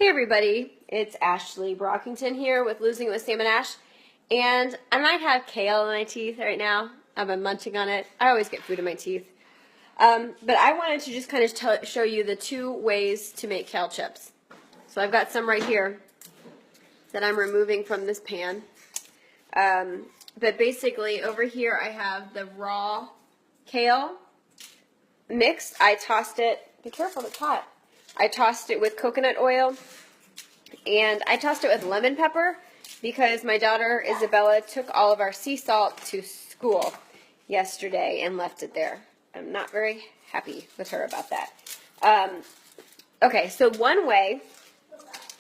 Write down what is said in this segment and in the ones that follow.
Hey everybody, it's Ashley Brockington here with Losing It with Sam and Ash, and I might have kale in my teeth right now. I've been munching on it. I always get food in my teeth. But I wanted to just kind of show you the two ways to make kale chips. So I've got some right here that I'm removing from this pan. But basically over here I have the raw kale mixed. I tossed it, be careful, it's hot. I tossed it with coconut oil, and I tossed it with lemon pepper because my daughter Isabella took all of our sea salt to school yesterday and left it there. I'm not very happy with her about that. Okay, so one way,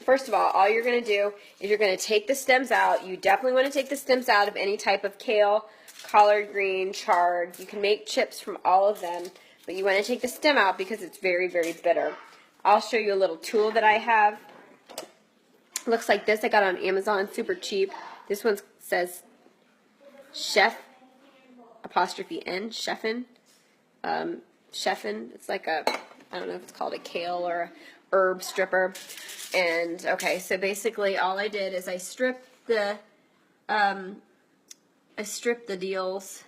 first of all you're going to do is you're going to take the stems out. You definitely want to take the stems out of any type of kale, collard green, chard. You can make chips from all of them, but you want to take the stem out because it's very, very bitter. I'll show you a little tool that I have. Looks like this. I got it on Amazon, super cheap. This one says Chef, apostrophe N, Chefin. Chefin. It's like a, I don't know if it's called a kale or a herb stripper. And okay, so basically all I did is I stripped the deals.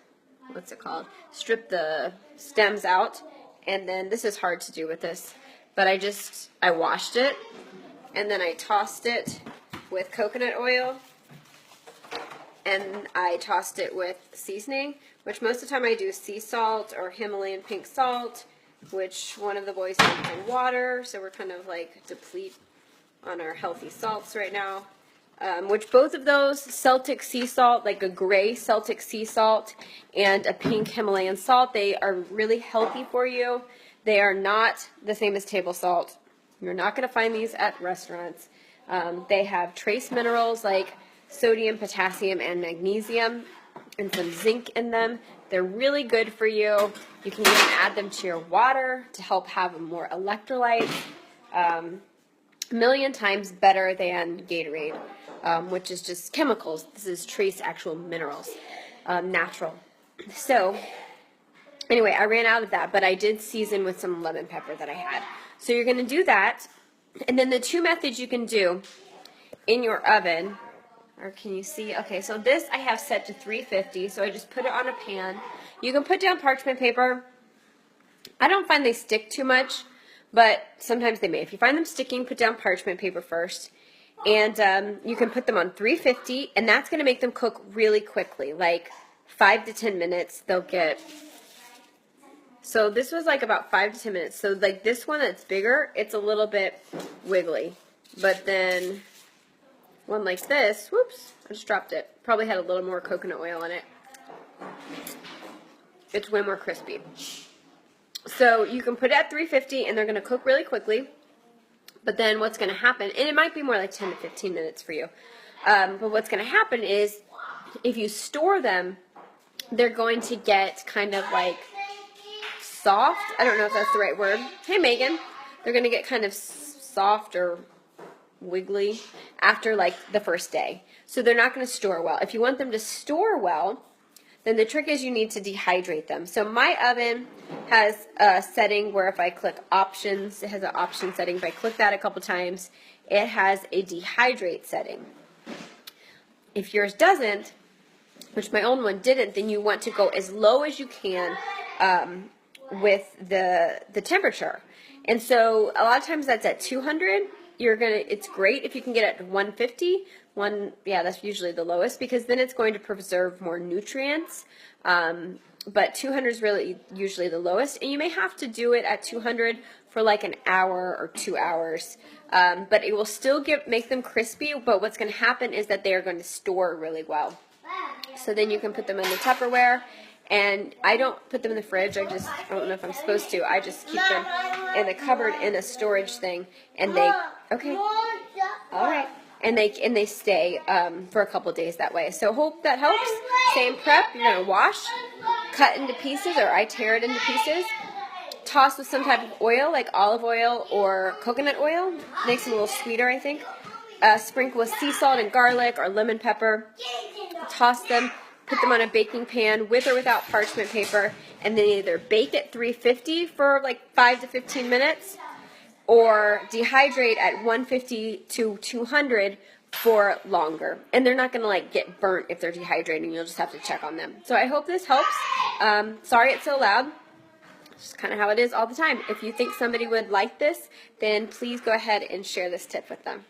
What's it called? Strip the stems out, and then this is hard to do with this. But I washed it, and then I tossed it with coconut oil, and I tossed it with seasoning, which most of the time I do sea salt or Himalayan pink salt, which one of the boys dumped in water, so we're kind of like deplete on our healthy salts right now. Which both of those, Celtic sea salt, like a gray Celtic sea salt and a pink Himalayan salt, they are really healthy for you. They are not the same as table salt. You're not going to find these at restaurants. They have trace minerals like sodium, potassium, and magnesium, and some zinc in them. They're really good for you. You can even add them to your water to help have more electrolytes. A million times better than Gatorade, which is just chemicals. This is trace actual minerals, natural. So anyway, I ran out of that, but I did season with some lemon pepper that I had. So you're going to do that, and then the two methods you can do in your oven, or can you see? Okay, so this I have set to 350, so I just put it on a pan. You can put down parchment paper. I don't find they stick too much, but sometimes they may. If you find them sticking, put down parchment paper first, and you can put them on 350, and that's going to make them cook really quickly, like 5 to 10 minutes. They'll get... So this was like about 5 to 10 minutes. So like this one that's bigger, it's a little bit wiggly. But then one like this, whoops, I just dropped it. Probably had a little more coconut oil in it. It's way more crispy. So you can put it at 350 and they're going to cook really quickly. But then what's going to happen, and it might be more like 10 to 15 minutes for you. But what's going to happen is if you store them, they're going to get kind of like soft. I don't know if that's the right word. Hey, Megan. They're going to get kind of soft or wiggly after like the first day. So they're not going to store well. If you want them to store well, then the trick is you need to dehydrate them. So my oven has a setting where if I click options, it has an option setting. If I click that a couple times, it has a dehydrate setting. If yours doesn't, which my own one didn't, then you want to go as low as you can with the temperature. And so a lot of times that's at 200. It's great if you can get it at 150. That's usually the lowest because then it's going to preserve more nutrients. But 200 is really usually the lowest, and you may have to do it at 200 for like an hour or 2 hours. But it will still make them crispy, but what's going to happen is that they are going to store really well. So then you can put them in the Tupperware, and I don't put them in the fridge. I don't know if I'm supposed to. I just keep them in the cupboard in a storage thing, and they, okay, all right, and they stay for a couple days that way. So hope that helps. Same prep. You're gonna wash, cut into pieces, or I tear it into pieces. Toss with some type of oil, like olive oil or coconut oil. Makes them a little sweeter, I think. Sprinkle with sea salt and garlic or lemon pepper. Toss them. Put them on a baking pan with or without parchment paper, and then either bake at 350 for like 5 to 15 minutes, or dehydrate at 150 to 200 for longer. And they're not going to like get burnt if they're dehydrating. You'll just have to check on them. So I hope this helps. Sorry it's so loud. It's just kind of how it is all the time. If you think somebody would like this, then please go ahead and share this tip with them.